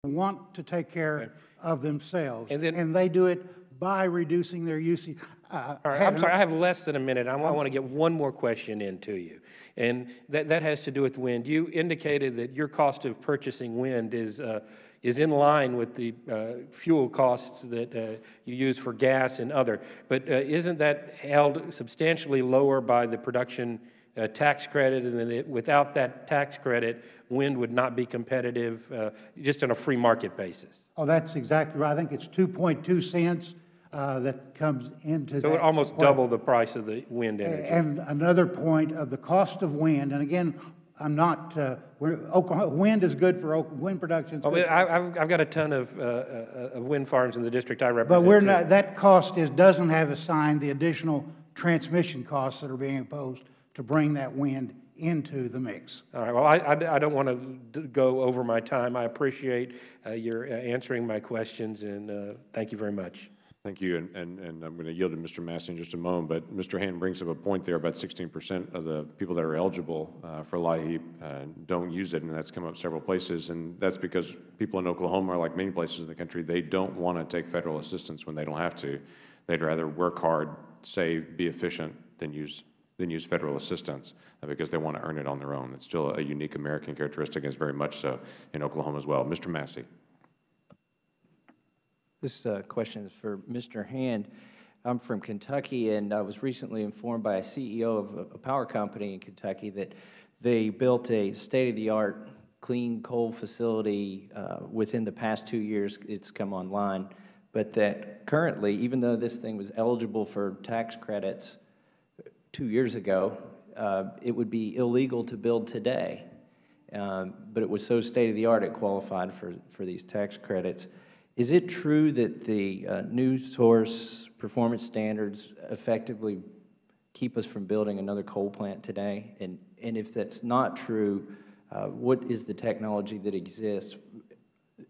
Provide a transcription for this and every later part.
want to take care of themselves, And they do it by reducing their usage. All right, I'm sorry, I have less than a minute. I want to get one more question in to you, and that has to do with wind. You indicated that your cost of purchasing wind is in line with the fuel costs that you use for gas and other, but isn't that held substantially lower by the production tax credit, and then without that tax credit, wind would not be competitive just on a free market basis? Oh, that's exactly right. I think it's 2.2 cents. That comes into so that. It almost double the price of the wind energy. And another point of the cost of wind, and again, I'm not, Oklahoma, wind is good for wind production. Oh, I've got a ton of wind farms in the district I represent. But we're not, that cost doesn't have assigned the additional transmission costs that are being imposed to bring that wind into the mix. All right, well, I don't want to go over my time. I appreciate your answering my questions, and thank you very much. Thank you, and I'm going to yield to Mr. Massey in just a moment, but Mr. Hand brings up a point there about 16% of the people that are eligible for LIHEAP don't use it, and that's come up several places, and that's because people in Oklahoma, like many places in the country, they don't want to take federal assistance when they don't have to. They'd rather work hard, save, be efficient than use federal assistance because they want to earn it on their own. It's still a unique American characteristic, and it's very much so in Oklahoma as well. Mr. Massey. This question is for Mr. Hand. I'm from Kentucky, and I was recently informed by a CEO of a power company in Kentucky that they built a state-of-the-art clean coal facility within the past 2 years. It's come online, but that currently, even though this thing was eligible for tax credits 2 years ago, it would be illegal to build today. But it was so state-of-the-art it qualified for these tax credits. Is it true that the new source performance standards effectively keep us from building another coal plant today? And if that's not true, what is the technology that exists,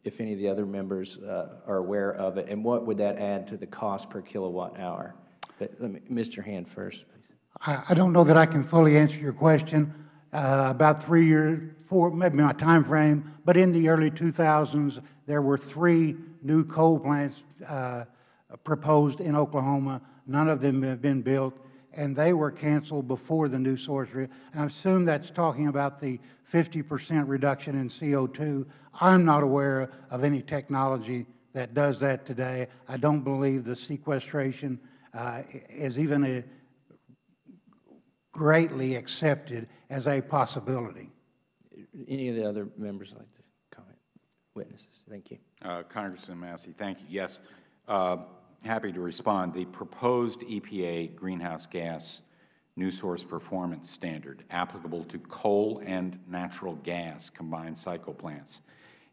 if any of the other members are aware of it, and what would that add to the cost per kilowatt hour? But Mr. Hand first, please. I don't know that I can fully answer your question. About 3 years, maybe my time frame, but in the early 2000s, there were 3 new coal plants proposed in Oklahoma. None of them have been built, and they were canceled before the new source. And I assume that's talking about the 50% reduction in CO2. I'm not aware of any technology that does that today. I don't believe the sequestration is even greatly accepted as a possibility. Any of the other members like to comment? Witnesses, thank you. Congressman Massey, thank you. Yes, happy to respond. The proposed EPA greenhouse gas new source performance standard applicable to coal and natural gas combined cycle plants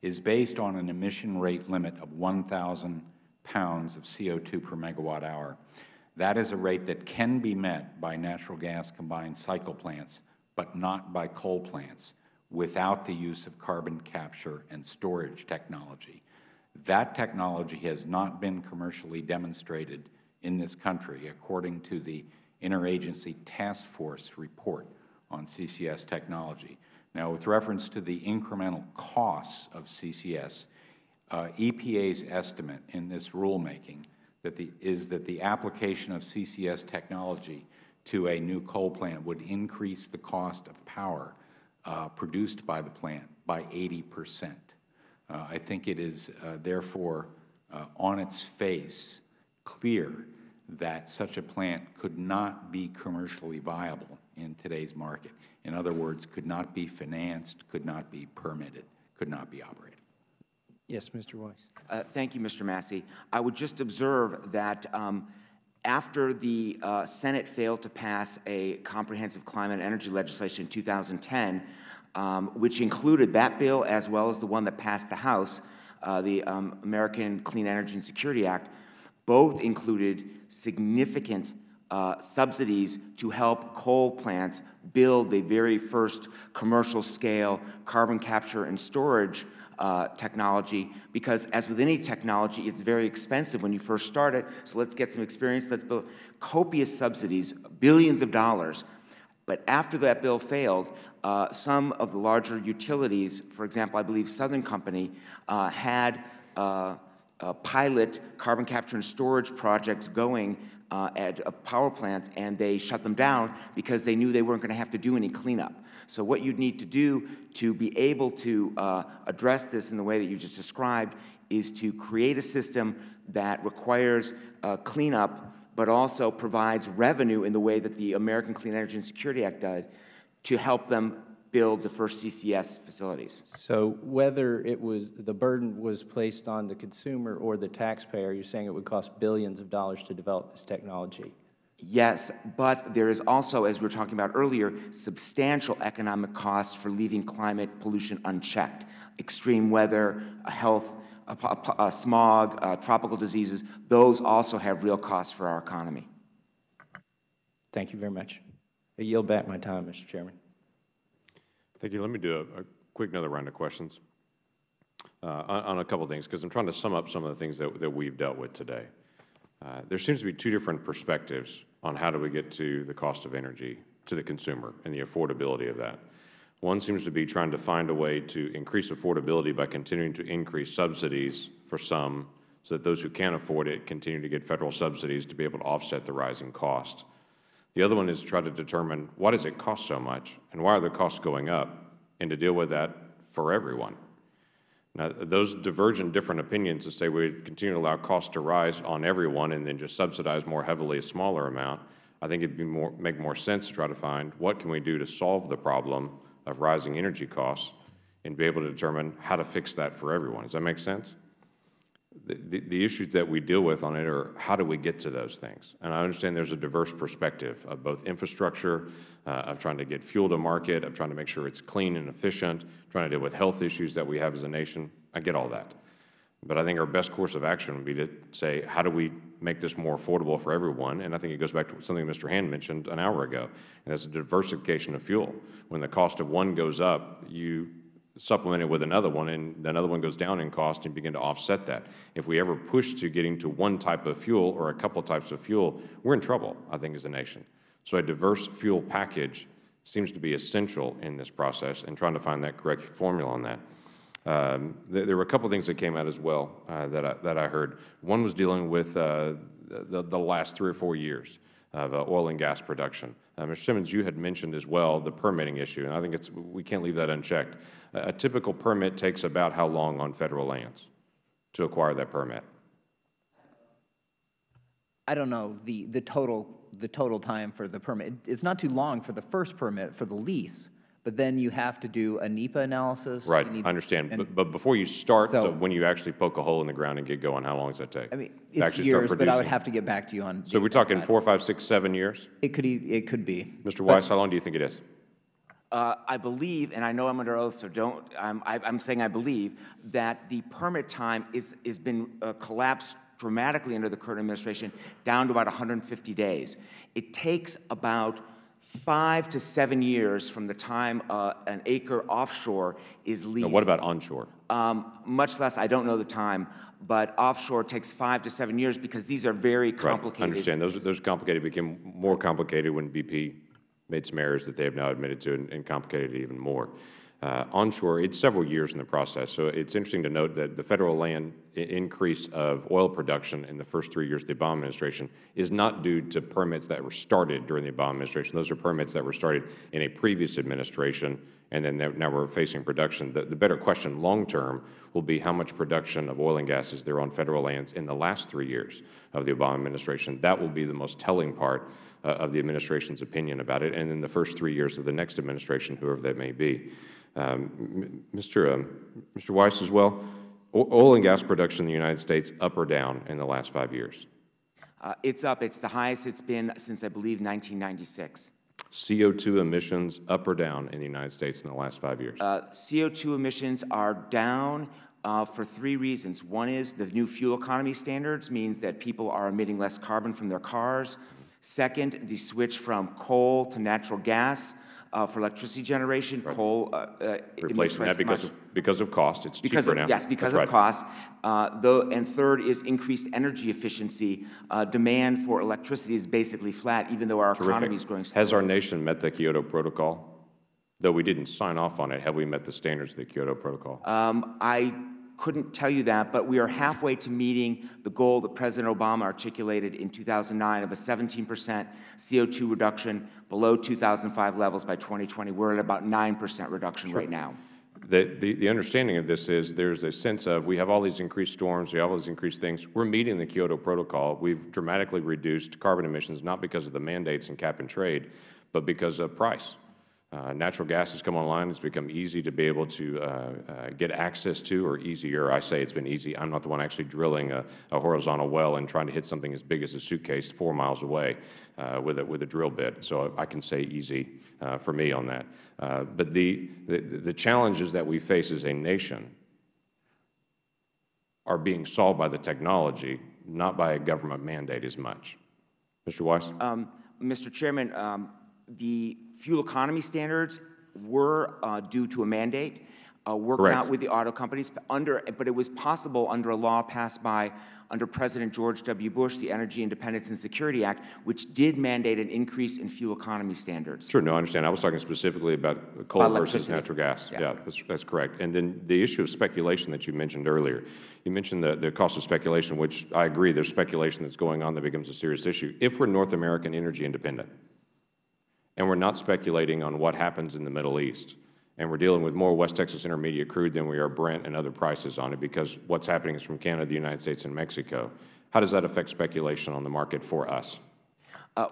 is based on an emission rate limit of 1,000 pounds of CO2 per megawatt hour. That is a rate that can be met by natural gas combined cycle plants, but not by coal plants, without the use of carbon capture and storage technology. That technology has not been commercially demonstrated in this country, according to the Interagency Task Force report on CCS technology. Now, with reference to the incremental costs of CCS, EPA's estimate in this rulemaking is that the application of CCS technology to a new coal plant would increase the cost of power produced by the plant by 80%. I think it is therefore on its face clear that such a plant could not be commercially viable in today's market. In other words, could not be financed, could not be permitted, could not be operated. Yes, Mr. Weiss. Thank you, Mr. Massey. I would just observe that after the Senate failed to pass a comprehensive climate and energy legislation in 2010, which included that bill as well as the one that passed the House, the American Clean Energy and Security Act, both included significant subsidies to help coal plants build the very first commercial scale carbon capture and storage technology, because as with any technology, it's very expensive when you first start it, so let's get some experience, let's build copious subsidies, billions of dollars. But after that bill failed, some of the larger utilities, for example, I believe Southern Company, had pilot carbon capture and storage projects going at power plants, and they shut them down because they knew they weren't going to have to do any cleanup. So what you'd need to do to be able to address this in the way that you just described is to create a system that requires cleanup, but also provides revenue in the way that the American Clean Energy and Security Act did to help them build the first CCS facilities. So whether it was, the burden was placed on the consumer or the taxpayer, you're saying it would cost billions of dollars to develop this technology? Yes, but there is also, as we were talking about earlier, substantial economic costs for leaving climate pollution unchecked. Extreme weather, health, smog, tropical diseases, those also have real costs for our economy. Thank you very much. I yield back my time, Mr. Chairman. Thank you. Let me do a quick another round of questions on a couple of things, because I'm trying to sum up some of the things that we've dealt with today. There seems to be two different perspectives on how do we get to the cost of energy to the consumer and the affordability of that. One seems to be trying to find a way to increase affordability by continuing to increase subsidies for some, so that those who can't afford it continue to get federal subsidies to be able to offset the rising cost. The other one is to try to determine why does it cost so much and why are the costs going up, and to deal with that for everyone. Now, those diverge in different opinions to say we continue to allow costs to rise on everyone and then just subsidize more heavily a smaller amount. I think it'd make more sense to try to find what can we do to solve the problem of rising energy costs and be able to determine how to fix that for everyone. Does that make sense? The issues that we deal with on it are how do we get to those things? And I understand there's a diverse perspective of both infrastructure, of trying to get fuel to market, of trying to make sure it's clean and efficient, trying to deal with health issues that we have as a nation. I get all that. But I think our best course of action would be to say, how do we make this more affordable for everyone? And I think it goes back to something Mr. Hand mentioned an hour ago, and that's the diversification of fuel. When the cost of one goes up, you supplement it with another one, and another one goes down in cost and begin to offset that. If we ever push to getting to one type of fuel or a couple types of fuel, we're in trouble, I think, as a nation. So a diverse fuel package seems to be essential in this process, and trying to find that correct formula on that. There were a couple things that came out as well that I heard. One was dealing with the last 3 or 4 years of oil and gas production. Mr. Simmons, you had mentioned as well the permitting issue, and I think we can't leave that unchecked. A typical permit takes about how long on federal lands to acquire that permit? I don't know the total time for the permit. It's not too long for the first permit for the lease, but then you have to do a NEPA analysis. Right, I understand. But before you start, when you actually poke a hole in the ground and get going, how long does that take? I mean, it's years, but I would have to get back to you on. So we're talking 4, 5, 6, 7 years? It could be. Mr. Weiss, how long do you think it is? I believe, and I know I'm under oath, so don't, I'm saying I believe, that the permit time is been collapsed dramatically under the current administration down to about 150 days. It takes about 5 to 7 years from the time an acre offshore is leased. Now, what about onshore? Much less, I don't know the time, but offshore takes 5 to 7 years because these are very complicated. Right. I understand. Those complicated became more complicated when BP made some errors that they have now admitted to and complicated it even more. Onshore, it's several years in the process. So it's interesting to note that the federal land increase of oil production in the first 3 years of the Obama administration is not due to permits that were started during the Obama administration. Those are permits that were started in a previous administration, and then now we're facing production. The better question long-term will be how much production of oil and gas is there on federal lands in the last 3 years of the Obama administration. That will be the most telling part of the administration's opinion about it, and in the first 3 years of the next administration, whoever that may be. Mr. Weiss as well, oil and gas production in the United States up or down in the last 5 years? It's up. It's the highest it's been since, I believe, 1996. CO2 emissions up or down in the United States in the last 5 years? CO2 emissions are down for 3 reasons. One is the new fuel economy standards means that people are emitting less carbon from their cars. Second, the switch from coal to natural gas for electricity generation. Coal Replacing that because of cost. It's cheaper now. Yes, because That's of cost. And third is increased energy efficiency. Demand for electricity is basically flat, even though our economy is growing slowly. Has our nation met the Kyoto Protocol? Though we didn't sign off on it, have we met the standards of the Kyoto Protocol? I couldn't tell you that, but we are halfway to meeting the goal that President Obama articulated in 2009 of a 17% CO2 reduction below 2005 levels by 2020. We're at about 9% reduction right now. The understanding of this is there's a sense of we have all these increased storms, we have all these increased things. We're meeting the Kyoto Protocol. We've dramatically reduced carbon emissions, not because of the mandates and cap and trade, but because of price. Natural gas has come online. It's become easy to be able to get access to, or easier. I say it's been easy. I'm not the one actually drilling a horizontal well and trying to hit something as big as a suitcase 4 miles away with a drill bit. So I can say easy for me on that. But the challenges that we face as a nation are being solved by the technology, not by a government mandate as much. Mr. Weiss? Mr. Chairman, the fuel economy standards were due to a mandate worked out with the auto companies, but it was possible under a law passed under President George W. Bush, the Energy Independence and Security Act, which did mandate an increase in fuel economy standards. Sure, no, I understand. I was talking specifically about coal versus natural gas. Yeah, that's correct. And then the issue of speculation that you mentioned earlier. You mentioned the cost of speculation, which I agree, there's speculation that's going on that becomes a serious issue. If we're North American energy independent, and we're not speculating on what happens in the Middle East, and we're dealing with more West Texas Intermediate crude than we are Brent and other prices on it because what's happening is from Canada, the United States, and Mexico. How does that affect speculation on the market for us?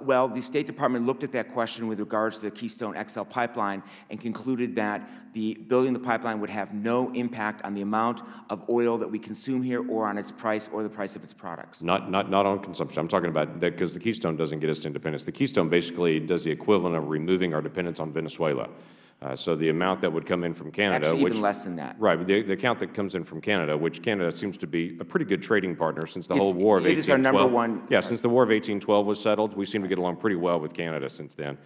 Well, the State Department looked at that question with regards to the Keystone XL pipeline and concluded that building the pipeline would have no impact on the amount of oil that we consume here or on its price or the price of its products. Not on consumption. I'm talking about that because the Keystone doesn't get us to independence. The Keystone basically does the equivalent of removing our dependence on Venezuela. So the amount that would come in from Canada, actually even less than that. Right, the account that comes in from Canada, which Canada seems to be a pretty good trading partner since the whole War of 1812. It is our number one. Yeah, since the War of 1812 was settled, we seem to get along pretty well with Canada since then.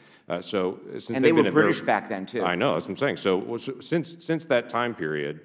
Since and they were British back then too. I know, that's what I'm saying. So since that time period,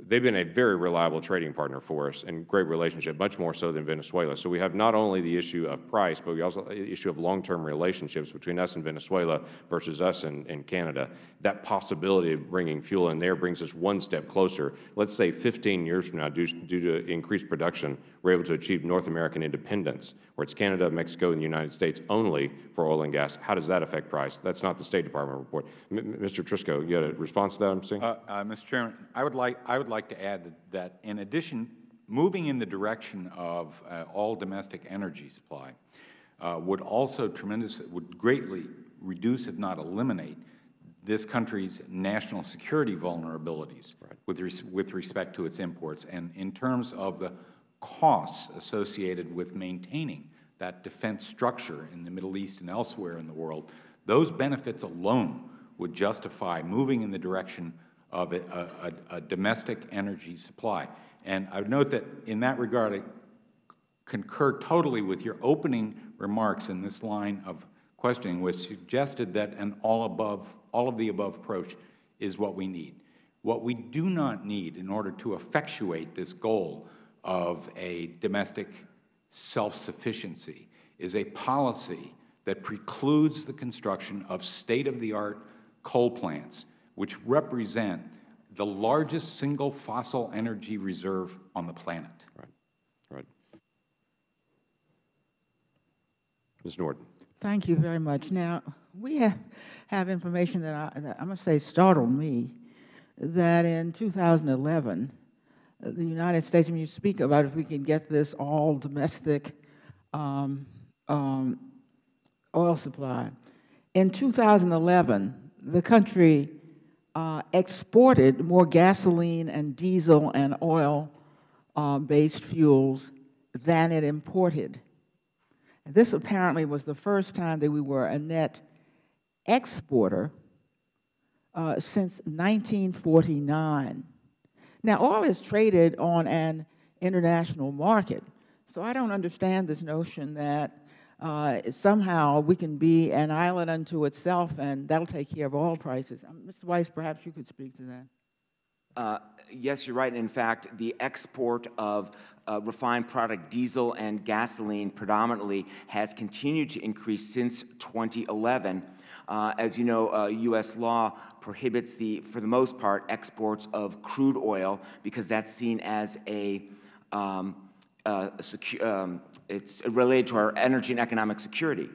they've been a very reliable trading partner for us and great relationship, much more so than Venezuela. So we have not only the issue of price, but we also have the issue of long-term relationships between us and Venezuela versus us and Canada. That possibility of bringing fuel in there brings us one step closer. Let's say 15 years from now, due to increased production, we're able to achieve North American independence, where it's Canada, Mexico, and the United States only for oil and gas. How does that affect price? That's not the State Department report. Mr. Trisco, you had a response to that, I'm seeing? Mr. Chairman, I would like to add that in addition, moving in the direction of all domestic energy supply would greatly reduce, if not eliminate, this country's national security vulnerabilities with respect to its imports. And in terms of the costs associated with maintaining that defense structure in the Middle East and elsewhere in the world, those benefits alone would justify moving in the direction of a domestic energy supply. And I would note that in that regard, I concur totally with your opening remarks in this line of questioning, which suggested that an all of the above approach is what we need. What we do not need in order to effectuate this goal of a domestic self-sufficiency is a policy that precludes the construction of state-of-the-art coal plants, which represent the largest single fossil energy reserve on the planet. Right. Ms. Norton. Thank you very much. Now, we have information that I must say startled me, that in 2011, the United States, when you speak about if we can get this all domestic oil supply, in 2011, the country exported more gasoline and diesel and oil-based fuels than it imported. And this apparently was the first time that we were a net exporter since 1949. Now, oil is traded on an international market, so I don't understand this notion that somehow we can be an island unto itself, and that'll take care of oil prices. Mr. Weiss, perhaps you could speak to that. Yes, you're right. In fact, the export of refined product diesel and gasoline predominantly has continued to increase since 2011. As you know, U.S. law prohibits for the most part, exports of crude oil because that's seen as it's related to our energy and economic security.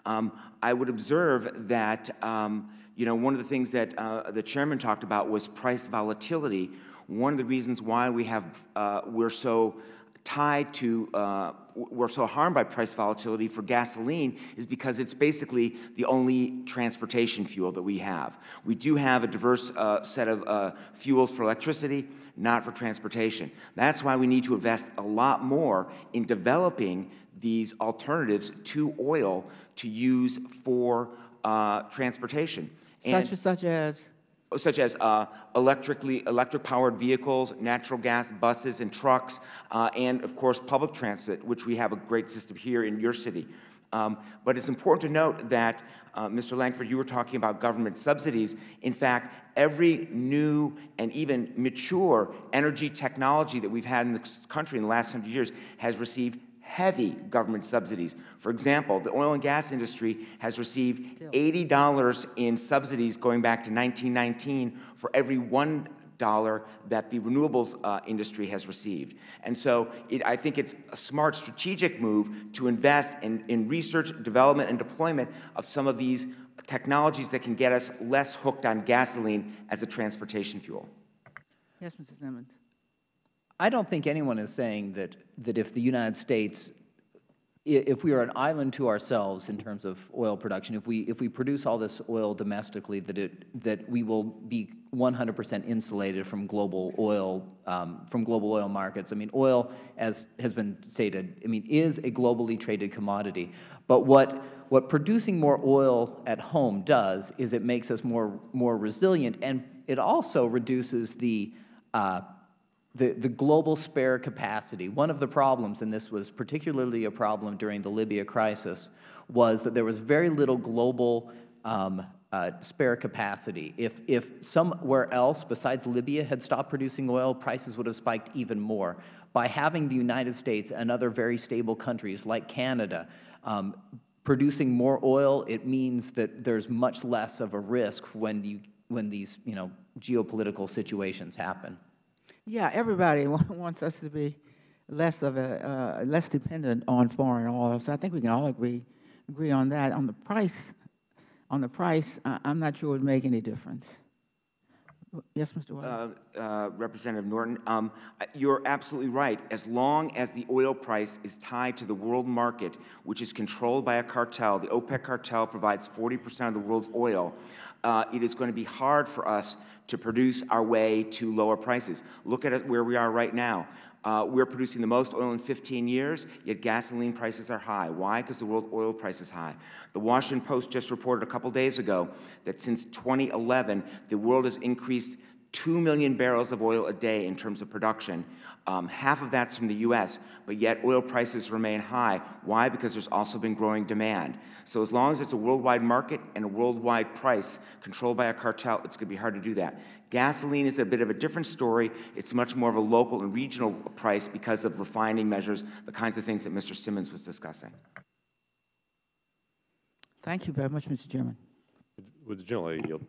I would observe that, one of the things that the chairman talked about was price volatility. One of the reasons why we're so tied to, we're so harmed by price volatility for gasoline is because it's basically the only transportation fuel that we have. We do have a diverse set of fuels for electricity, not for transportation. That's why we need to invest a lot more in developing these alternatives to oil to use for transportation. Such as? Such as electric-powered vehicles, natural gas buses and trucks, and, of course, public transit, which we have a great system here in your city. But it's important to note that, Mr. Langford, you were talking about government subsidies. In fact, every new and even mature energy technology that we've had in this country in the last 100 years has received heavy government subsidies. For example, the oil and gas industry has received $80 in subsidies going back to 1919 for every $1 that the renewables industry has received. And so I think it's a smart strategic move to invest in research, development, and deployment of some of these technologies that can get us less hooked on gasoline as a transportation fuel. Yes, Mr. Simmons. I don't think anyone is saying that if the United States, if we are an island to ourselves in terms of oil production, if we produce all this oil domestically, that we will be 100% insulated from global oil markets. I mean, oil, as has been stated, is a globally traded commodity. But what producing more oil at home does is it makes us more resilient, and it also reduces the global spare capacity. One of the problems, and this was particularly a problem during the Libya crisis, was that there was very little global spare capacity. If somewhere else besides Libya had stopped producing oil, prices would have spiked even more. By having the United States and other very stable countries like Canada producing more oil, it means that there's much less of a risk when these geopolitical situations happen. Yeah, everybody wants us to be less dependent on foreign oil. So I think we can all agree on that. On the price, I'm not sure it would make any difference. Yes, Mr. White. Representative Norton, you're absolutely right. As long as the oil price is tied to the world market, which is controlled by a cartel, the OPEC cartel provides 40% of the world's oil, it is going to be hard for us to produce our way to lower prices. Look at it where we are right now. We're producing the most oil in 15 years, yet gasoline prices are high. Why? Because the world oil price is high. The Washington Post just reported a couple days ago that since 2011, the world has increased 2 million barrels of oil a day in terms of production. Half of that's from the U.S., but yet oil prices remain high. Why? Because there's also been growing demand. So as long as it's a worldwide market and a worldwide price controlled by a cartel, it's going to be hard to do that. Gasoline is a bit of a different story. It's much more of a local and regional price because of refining measures, the kinds of things that Mr. Simmons was discussing. Thank you very much, Mr. Chairman. Would the gentlelady yield?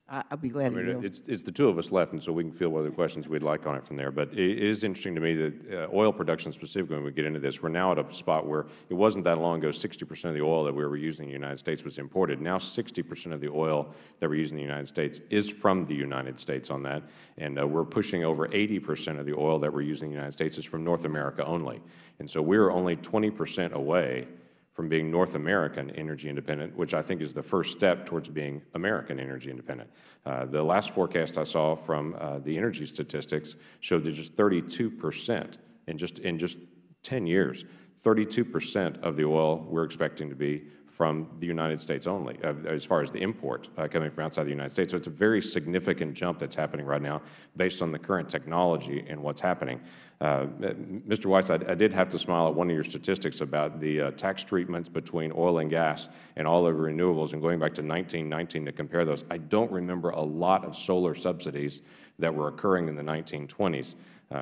I'll be glad to yield. It's the two of us left, and so we can field whatever questions we'd like on it from there. But it is interesting to me that oil production specifically, when we get into this, we're now at a spot where it wasn't that long ago 60% of the oil that we were using in the United States was imported. Now 60% of the oil that we're using in the United States is from the United States on that, and we're pushing over 80% of the oil that we're using in the United States is from North America only. And so we're only 20% away from being North American energy independent, which I think is the first step towards being American energy independent. The last forecast I saw from the energy statistics showed that just 32%, in just 10 years, 32% of the oil we're expecting to be from the United States only, as far as the import coming from outside the United States. So it's a very significant jump that's happening right now based on the current technology and what's happening. Mr. Weiss, I did have to smile at one of your statistics about the tax treatments between oil and gas and all of renewables, and going back to 1919 to compare those. I don't remember a lot of solar subsidies that were occurring in the 1920s.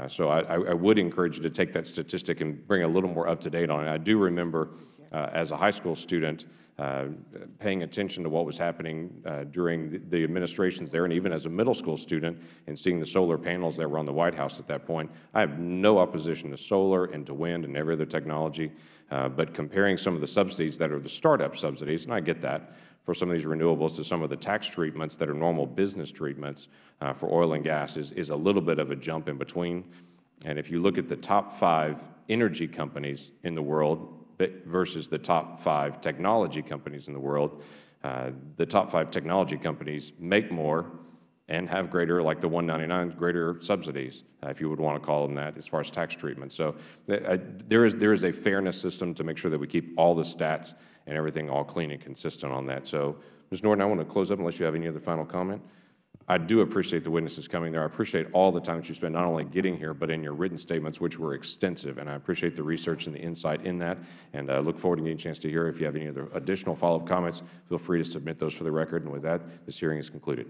So I would encourage you to take that statistic and bring a little more up to date on it. I do remember as a high school student paying attention to what was happening during the administrations there, and even as a middle school student, and seeing the solar panels that were on the White House at that point. I have no opposition to solar and to wind and every other technology, but comparing some of the subsidies that are the startup subsidies, and I get that, for some of these renewables to some of the tax treatments that are normal business treatments for oil and gas is a little bit of a jump in between. And if you look at the top 5 energy companies in the world versus the top 5 technology companies in the world, the top 5 technology companies make more and have greater, like the 199, greater subsidies, if you would want to call them that, as far as tax treatment. So there is a fairness system to make sure that we keep all the stats and everything all clean and consistent on that. So, Ms. Norton, I want to close up unless you have any other final comment. I do appreciate the witnesses coming there. I appreciate all the time that you spent not only getting here, but in your written statements, which were extensive, and I appreciate the research and the insight in that, and I look forward to getting a chance to hear if you have any other additional follow-up comments. Feel free to submit those for the record, and with that, this hearing is concluded.